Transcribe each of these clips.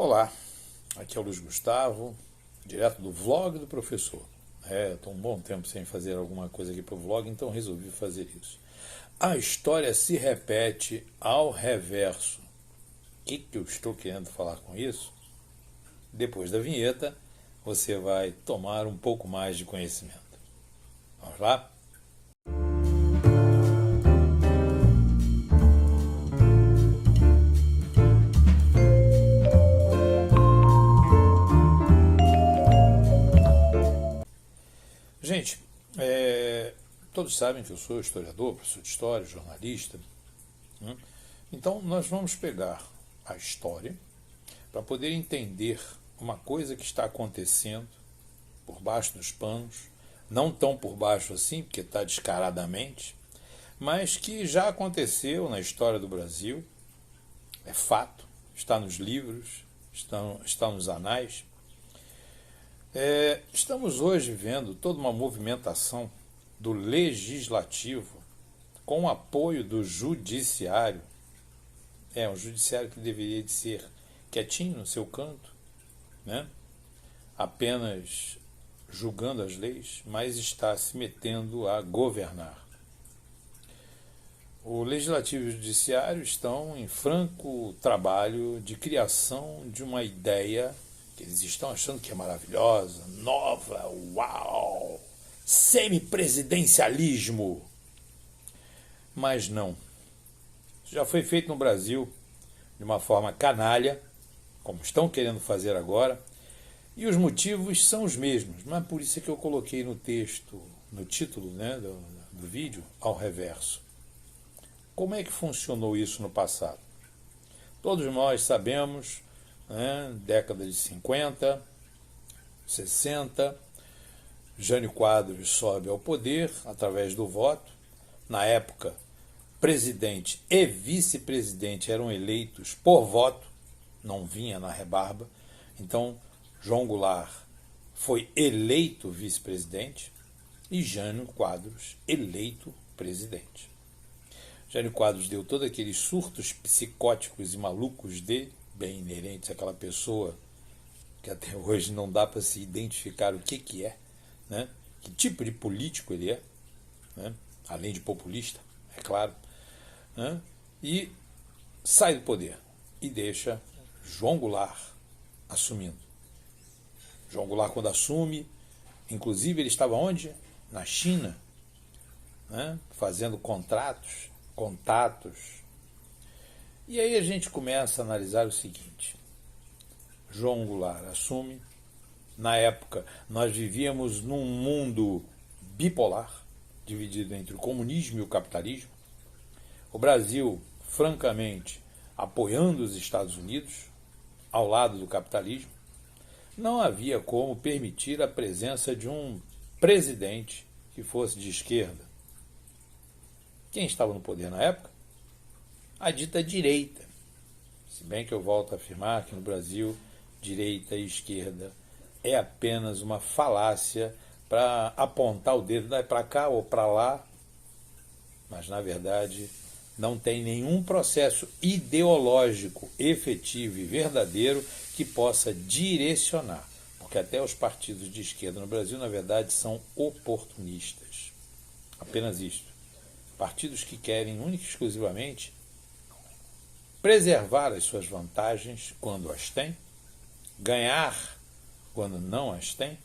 Olá, aqui é o Luiz Gustavo, direto do vlog do professor. Estou um bom tempo sem fazer alguma coisa aqui para o vlog, então resolvi fazer isso. A história se repete ao reverso. O que eu estou querendo falar com isso? Depois da vinheta, você vai tomar um pouco mais de conhecimento. Vamos lá? Gente, todos sabem que eu sou historiador, professor de história, jornalista, né? Então nós vamos pegar a história para poder entender uma coisa que está acontecendo por baixo dos panos, não tão por baixo assim, porque está descaradamente, mas que já aconteceu na história do Brasil, é fato, está nos livros, está nos anais. Estamos hoje vendo toda uma movimentação do legislativo com o apoio do judiciário. Um judiciário que deveria de ser quietinho no seu canto, né? Apenas julgando as leis, mas está se metendo a governar. O legislativo e o judiciário estão em franco trabalho de criação de uma ideia que eles estão achando que é maravilhosa, nova, uau, semipresidencialismo. Mas não. Isso já foi feito no Brasil de uma forma canalha, como estão querendo fazer agora, e os motivos são os mesmos. Mas por isso é que eu coloquei no texto, no título, né, do vídeo, ao reverso. Como é que funcionou isso no passado? Todos nós sabemos, década de 50, 60, Jânio Quadros sobe ao poder através do voto. Na época, presidente e vice-presidente eram eleitos por voto, não vinha na rebarba. Então, João Goulart foi eleito vice-presidente e Jânio Quadros eleito presidente. Jânio Quadros deu todos aqueles surtos psicóticos e malucos dele, bem inerentes àquela pessoa que até hoje não dá para se identificar o que é, né? Que tipo de político ele é, né? Além de populista, é claro, né? E sai do poder e deixa João Goulart assumindo. João Goulart, quando assume, inclusive ele estava onde? Na China, né? Fazendo contatos. E aí a gente começa a analisar o seguinte: João Goulart assume. Na época, nós vivíamos num mundo bipolar, dividido entre o comunismo e o capitalismo. O Brasil, francamente, apoiando os Estados Unidos, ao lado do capitalismo. Não havia como permitir a presença de um presidente que fosse de esquerda. Quem estava no poder na época? A dita direita. Se bem que eu volto a afirmar que no Brasil, direita e esquerda é apenas uma falácia para apontar o dedo para cá ou para lá, mas na verdade não tem nenhum processo ideológico efetivo e verdadeiro que possa direcionar, porque até os partidos de esquerda no Brasil, na verdade, são oportunistas. Apenas isto. Partidos que querem única e exclusivamente preservar as suas vantagens quando as têm, ganhar quando não as têm,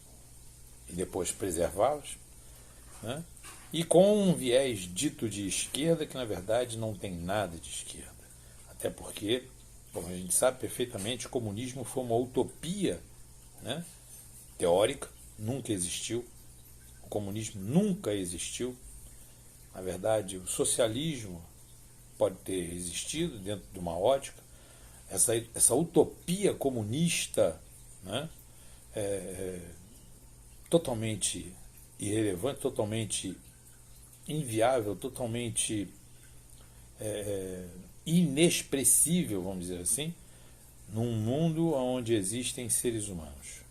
e depois preservá-las, né? E com um viés dito de esquerda que na verdade não tem nada de esquerda. Até porque, como a gente sabe perfeitamente, o comunismo foi uma utopia, né, teórica, nunca existiu. O comunismo nunca existiu. Na verdade, o socialismo pode ter existido dentro de uma ótica. Essa utopia comunista, né, totalmente irrelevante, totalmente inviável, totalmente inexpressível, vamos dizer assim, num mundo onde existem seres humanos.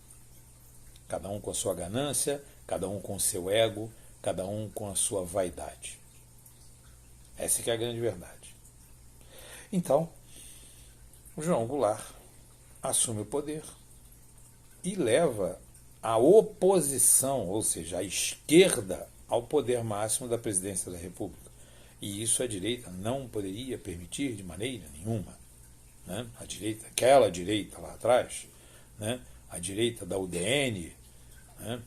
Cada um com a sua ganância, cada um com o seu ego, cada um com a sua vaidade. Essa que é a grande verdade. Então, o João Goulart assume o poder e leva a oposição, ou seja, a esquerda, ao poder máximo da presidência da República. E isso a direita não poderia permitir de maneira nenhuma. Né? A direita, aquela direita lá atrás, né? A direita da UDN. Né?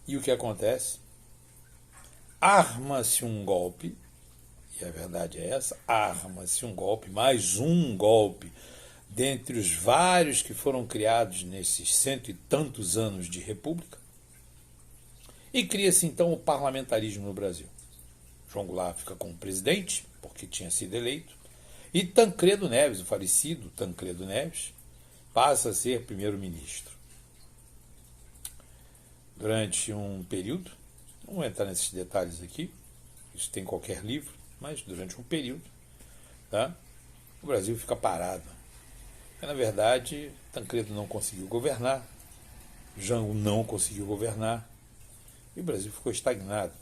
E o que acontece? Arma-se um golpe, e a verdade é essa, arma-se um golpe, mais um golpe, dentre os vários que foram criados nesses 100 e tantos anos de república, e cria-se então o parlamentarismo no Brasil. João Goulart fica como presidente, porque tinha sido eleito, e Tancredo Neves, o falecido Tancredo Neves, passa a ser primeiro-ministro. Durante um período, não vou entrar nesses detalhes aqui, isso tem em qualquer livro, mas durante um período, tá, o Brasil fica parado. Porque, na verdade, Tancredo não conseguiu governar, Jango não conseguiu governar, e o Brasil ficou estagnado,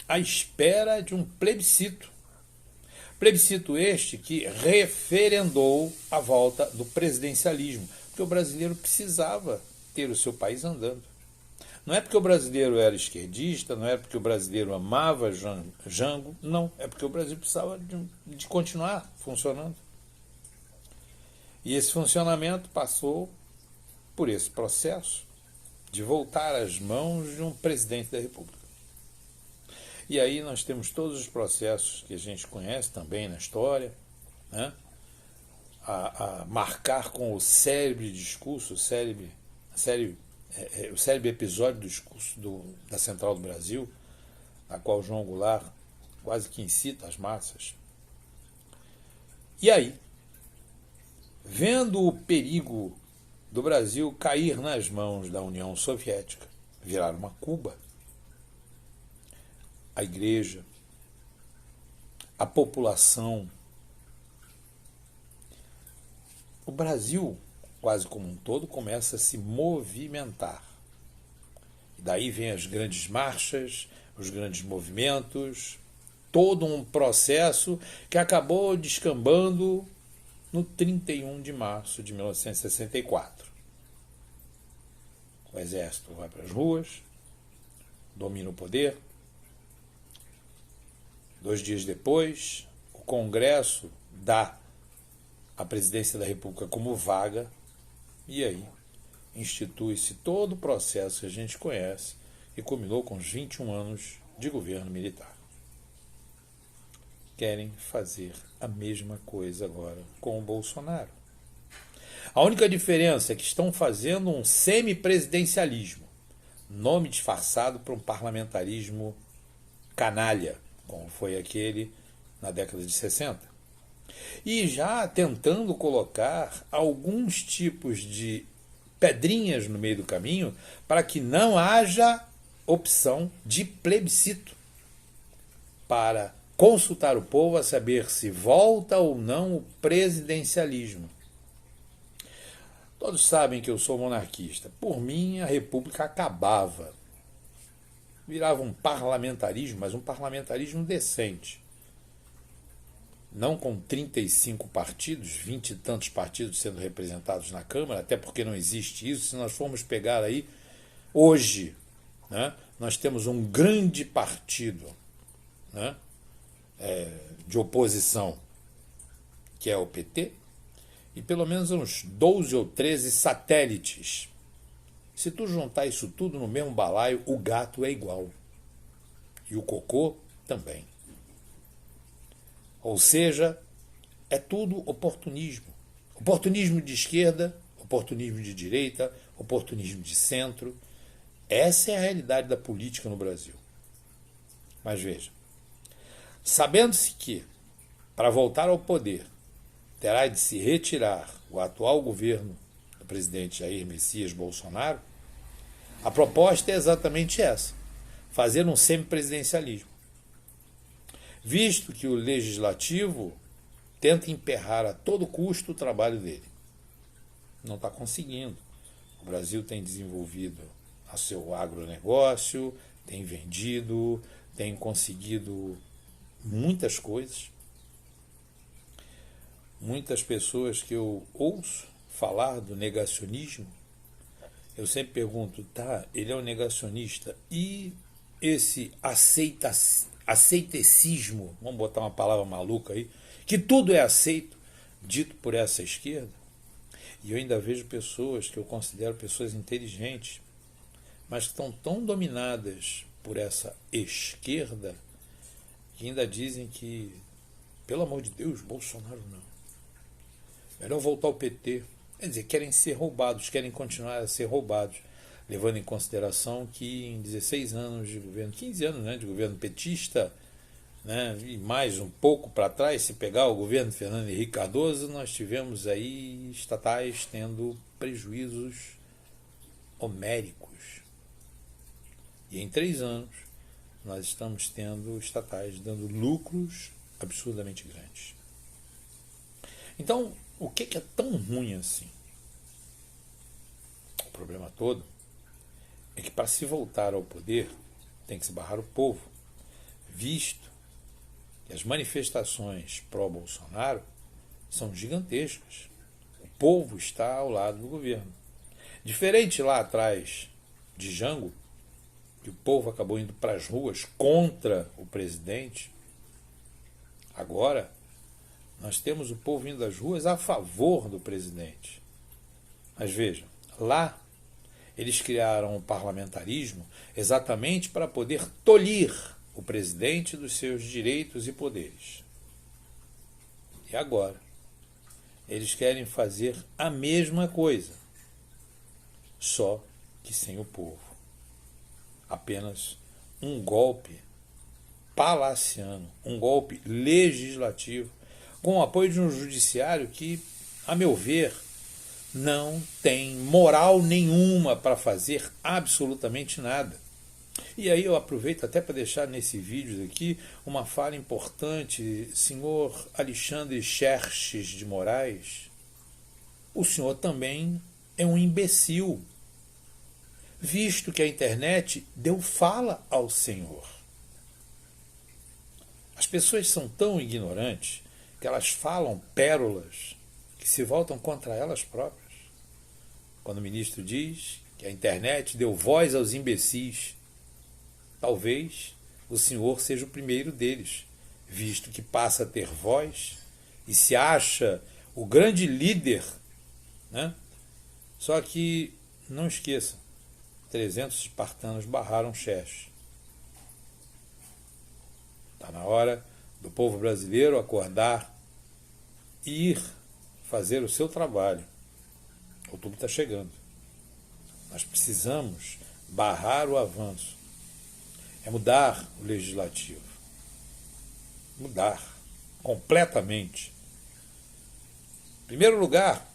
à espera de um plebiscito. Plebiscito este que referendou a volta do presidencialismo, porque o brasileiro precisava ter o seu país andando. Não é porque o brasileiro era esquerdista, não é porque o brasileiro amava Jango, não, é porque o Brasil precisava de continuar funcionando. E esse funcionamento passou por esse processo de voltar às mãos de um presidente da República. E aí nós temos todos os processos que a gente conhece também na história, né? A marcar com o célebre discurso, o célebre episódio do discurso da Central do Brasil, a qual João Goulart quase que incita as massas. E aí, vendo o perigo do Brasil cair nas mãos da União Soviética, virar uma Cuba, a igreja, a população, o Brasil, quase como um todo, começa a se movimentar. E daí vem as grandes marchas, os grandes movimentos, todo um processo que acabou descambando no 31 de março de 1964. O exército vai para as ruas, domina o poder. 2 dias depois, o Congresso dá a presidência da República como vaga, e aí institui-se todo o processo que a gente conhece e culminou com os 21 anos de governo militar. Querem fazer a mesma coisa agora com o Bolsonaro. A única diferença é que estão fazendo um semipresidencialismo, nome disfarçado para um parlamentarismo canalha, como foi aquele na década de 60. E já tentando colocar alguns tipos de pedrinhas no meio do caminho para que não haja opção de plebiscito para consultar o povo a saber se volta ou não o presidencialismo. Todos sabem que eu sou monarquista. Por mim, a república acabava. Virava um parlamentarismo, mas um parlamentarismo decente. Não com 35 partidos, 20 e tantos partidos sendo representados na Câmara, até porque não existe isso. Se nós formos pegar aí, hoje, né, nós temos um grande partido, né, de oposição, que é o PT, e pelo menos uns 12 ou 13 satélites. Se tu juntar isso tudo no mesmo balaio, o gato é igual. E o cocô também. Ou seja, é tudo oportunismo. Oportunismo de esquerda, oportunismo de direita, oportunismo de centro. Essa é a realidade da política no Brasil. Mas veja, sabendo-se que, para voltar ao poder, terá de se retirar o atual governo do presidente Jair Messias Bolsonaro, a proposta é exatamente essa: fazer um semipresidencialismo. Visto que o legislativo tenta emperrar a todo custo o trabalho dele. Não está conseguindo. O Brasil tem desenvolvido o seu agronegócio, tem vendido, tem conseguido muitas coisas. Muitas pessoas que eu ouço falar do negacionismo, eu sempre pergunto, tá, ele é um negacionista, e esse aceitecismo, vamos botar uma palavra maluca aí, que tudo é aceito, dito por essa esquerda? E eu ainda vejo pessoas que eu considero pessoas inteligentes, mas que estão tão dominadas por essa esquerda, que ainda dizem que, pelo amor de Deus, Bolsonaro não. Melhor voltar ao PT. Quer dizer, querem ser roubados, querem continuar a ser roubados, levando em consideração que em 16 anos de governo, 15 anos, né, de governo petista, né, e mais um pouco para trás, se pegar o governo de Fernando Henrique Cardoso, nós tivemos aí estatais tendo prejuízos homéricos. E em 3 anos nós estamos tendo estatais dando lucros absurdamente grandes. Então, o que é tão ruim assim? O problema todo é que para se voltar ao poder tem que se barrar o povo, visto que as manifestações pró-Bolsonaro são gigantescas. O povo está ao lado do governo. Diferente lá atrás de Jango, que o povo acabou indo para as ruas contra o presidente, agora nós temos o povo indo às ruas a favor do presidente. Mas veja, lá eles criaram o parlamentarismo exatamente para poder tolir o presidente dos seus direitos e poderes. E agora, eles querem fazer a mesma coisa, só que sem o povo. Apenas um golpe palaciano, um golpe legislativo, com o apoio de um judiciário que, a meu ver, não tem moral nenhuma para fazer absolutamente nada. E aí eu aproveito até para deixar nesse vídeo aqui uma fala importante, senhor Alexandre Xerxes de Moraes, o senhor também é um imbecil, visto que a internet deu fala ao senhor. As pessoas são tão ignorantes que elas falam pérolas que se voltam contra elas próprias. Quando o ministro diz que a internet deu voz aos imbecis, talvez o senhor seja o primeiro deles, visto que passa a ter voz e se acha o grande líder, né? Só que, não esqueça, 300 espartanos barraram Xerxes. Está na hora do povo brasileiro acordar e ir fazer o seu trabalho. Outubro está chegando. Nós precisamos barrar o avanço. É mudar o legislativo. Mudar completamente. Em primeiro lugar,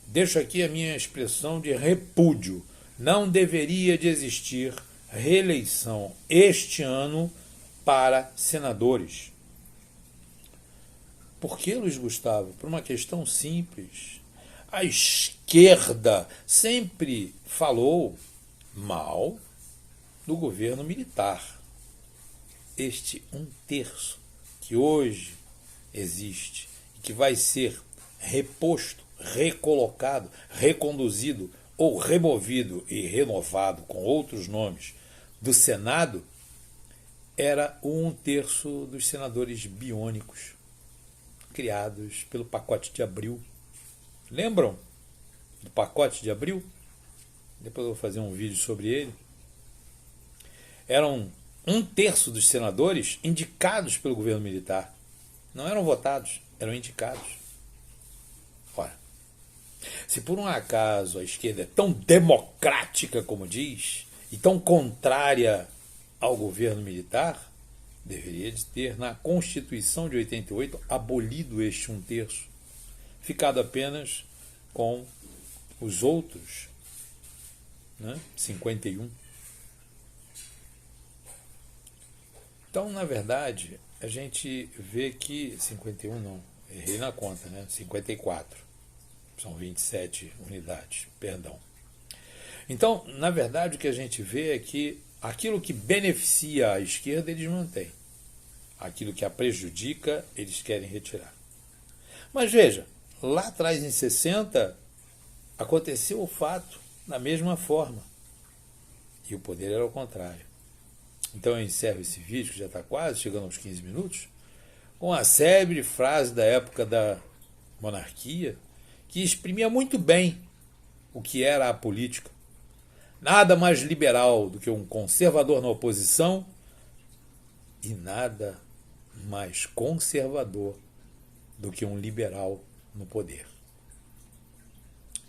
deixo aqui a minha expressão de repúdio. Não deveria de existir reeleição este ano para senadores. Por que, Luiz Gustavo? Por uma questão simples. A esquerda sempre falou mal do governo militar. Este 1/3 que hoje existe e que vai ser reposto, recolocado, reconduzido ou removido e renovado com outros nomes do Senado, era o 1/3 dos senadores biônicos criados pelo pacote de Abril. Lembram do pacote de Abril? Depois eu vou fazer um vídeo sobre ele. Eram 1/3 dos senadores indicados pelo governo militar. Não eram votados, eram indicados. Ora, se por um acaso a esquerda é tão democrática como diz, e tão contrária ao governo militar, deveria de ter na Constituição de 88 abolido este 1/3, ficado apenas com os outros, né, 51. Então, na verdade, a gente vê que 51 não, errei na conta, né? 54. São 27 unidades, perdão. Então, na verdade, o que a gente vê é que aquilo que beneficia a esquerda, eles mantêm. Aquilo que a prejudica, eles querem retirar. Mas veja, lá atrás, em 60, aconteceu o fato da mesma forma. E o poder era o contrário. Então eu encerro esse vídeo, que já está quase chegando aos 15 minutos, com a célebre frase da época da monarquia, que exprimia muito bem o que era a política. Nada mais liberal do que um conservador na oposição e nada mais conservador do que um liberal no poder.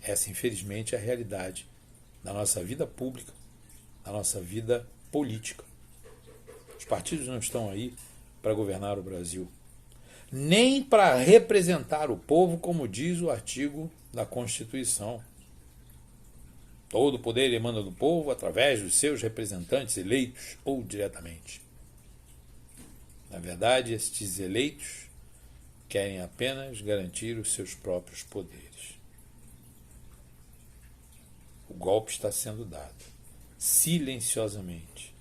Essa, infelizmente, é a realidade da nossa vida pública, da nossa vida política. Os partidos não estão aí para governar o Brasil, nem para representar o povo, como diz o artigo da Constituição. Todo o poder emana do povo através dos seus representantes eleitos ou diretamente. Na verdade, estes eleitos querem apenas garantir os seus próprios poderes. O golpe está sendo dado, silenciosamente,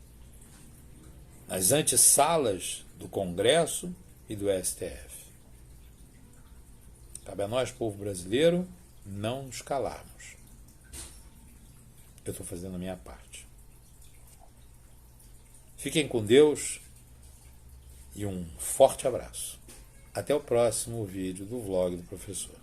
nas antessalas do Congresso e do STF. Cabe a nós, povo brasileiro, não nos calarmos. Eu estou fazendo a minha parte. Fiquem com Deus e um forte abraço. Até o próximo vídeo do vlog do professor.